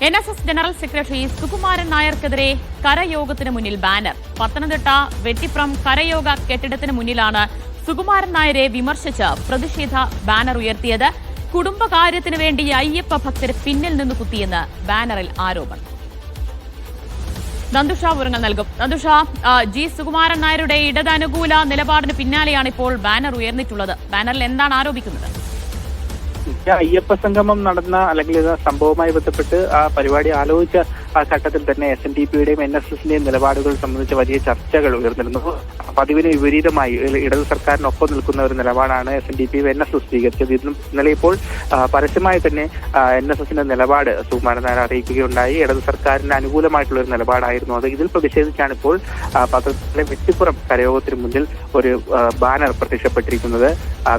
NSS general secretary Sukumaran നായർക്കെതിരെ കരയോഗത്തിന് മുന്നിൽ banner. Pathanamthitta വെട്ടിപ്രം കരയോഗ കെട്ടിടത്തിന് മുന്നിലാണ് സുകുമാരൻ നായരെ വിമർശിച്ച് പ്രതിഷേധ ബാനർ ഉയർത്തിയത്. കുടുംബകാര്യത്തിന് വേണ്ടി അയ്യപ്പ ഭക്തരെ പിന്നിൽ നിന്ന് കുത്തിയെന്ന് ബാനറിൽ ആരോപണം. നന്ദുഷ വിവരങ്ങൾ നൽകും. നന്ദുഷ, ജി സുകുമാരൻ നായരുടെ ഇടതനുകൂല നിലപാടിന് പിന്നാലെയാണ് ഇപ്പോൾ ബാനർ ഉയർന്നിട്ടുള്ളത്. ബാനറിൽ എന്താണ് ആരോപിക്കുന്നത്? അയ്യപ്പ സംഗമം നടന്ന അല്ലെങ്കിൽ സംഭവവുമായി ബന്ധപ്പെട്ട് ആ പരിപാടി ആലോചിച്ച ആ ഘട്ടത്തിൽ തന്നെ SNDPയുടെയും NSSന്റെയും നിലപാടുകൾ സംബന്ധിച്ച് വലിയ ചർച്ചകൾ ഉയർന്നിരുന്നു. പതിവിന് വിപരീതമായി ഇടത് സർക്കാരിനൊപ്പം നിൽക്കുന്ന ഒരു നിലപാടാണ് SNDPയും NSS സ്വീകരിച്ചത്. ഇന്നലെ ഇപ്പോൾ പരസ്യമായി തന്നെ NSSന്റെ നിലപാട് സുകുമാരൻ നായർ അറിയിക്കുകയുണ്ടായി. ഇടത് സർക്കാരിന് അനുകൂലമായിട്ടുള്ള ഒരു നിലപാടായിരുന്നു അത്. ഇതിൽ പ്രതിഷേധിച്ചാണ് ഇപ്പോൾ പത്തനംതിട്ടയിലെ വെട്ടിപ്പുറം കരയോഗത്തിന് മുന്നിൽ ഒരു ബാനർ പ്രത്യക്ഷപ്പെട്ടിരിക്കുന്നത്.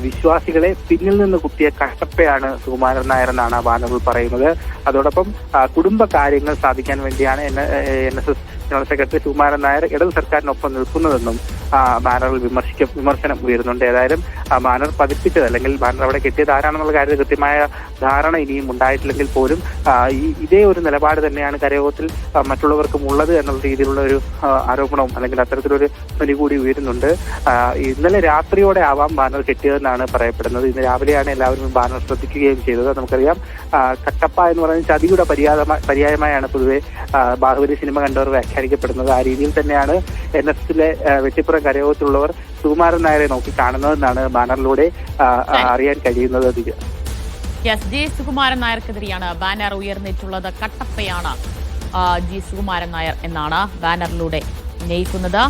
വിശ്വാസികളെ പിന്നിൽ നിന്ന് കുത്തിയ കട്ടപ്പയാണ് സുകുമാരൻ നായർ എന്നാണ് ആ ബാനറിൽ പറയുന്നത്. അതോടൊപ്പം കുടുംബ കാര്യങ്ങൾ സാധിക്കാൻ വേണ്ടിയാണ് NSS general secretary Sukumaran Nair ഇടത് സർക്കാരിനൊപ്പം നിൽക്കുന്നതെന്നും ബാനറിൽ വിമർശനം ഉയരുന്നുണ്ട്. ഏതായാലും ബാനർ പതിപ്പിച്ചത് അല്ലെങ്കിൽ ബാനർ അവിടെ കെട്ടിയത് ആരാണെന്നുള്ള കാര്യത്തിൽ കൃത്യമായ ധാരണ ഇനിയും ഉണ്ടായിട്ടില്ലെങ്കിൽ പോലും ഇതേ ഒരു നിലപാട് തന്നെയാണ് കരയോഗത്തിൽ മറ്റുള്ളവർക്കും ഉള്ളത് എന്നുള്ള രീതിയിലുള്ള ഒരു ആരോപണവും അല്ലെങ്കിൽ അത്തരത്തിലൊരു ധ്വനി കൂടി ഉയരുന്നുണ്ട്. ഇന്നലെ രാത്രിയോടെ ആവാം ബാനർ കെട്ടിയതെന്നാണ് പറയപ്പെടുന്നത്. ഇന്ന് രാവിലെയാണ് എല്ലാവരും ബാനർ ശ്രദ്ധിക്കുകയും ചെയ്തത്. നമുക്കറിയാം കട്ടപ്പ എന്ന് പറയുന്ന ചതിയുടെ പര്യായമായാണ് പൊതുവെ ബാഹുബലി സിനിമ കണ്ടവർ വ്യാഖ്യാനിക്കപ്പെടുന്നത്. ആ രീതിയിൽ തന്നെയാണ് NSSലെ വെട്ടിപ്പുറം കരയോഗത്തിലുള്ളവർ സുകുമാരൻ നായരെ നോക്കി കാണുന്നതെന്നാണ് ബാനറിലൂടെ അറിയാൻ കഴിയുന്നത്. ജി സുകുമാരൻ നായർക്കെതിരെയാണ് ബാനർ ഉയർന്നിട്ടുള്ളത്. കട്ടപ്പയാണ് ജി സുകുമാരൻ നായർ എന്നാണ് ബാനറിലൂടെ ഉന്നയിക്കുന്നത്.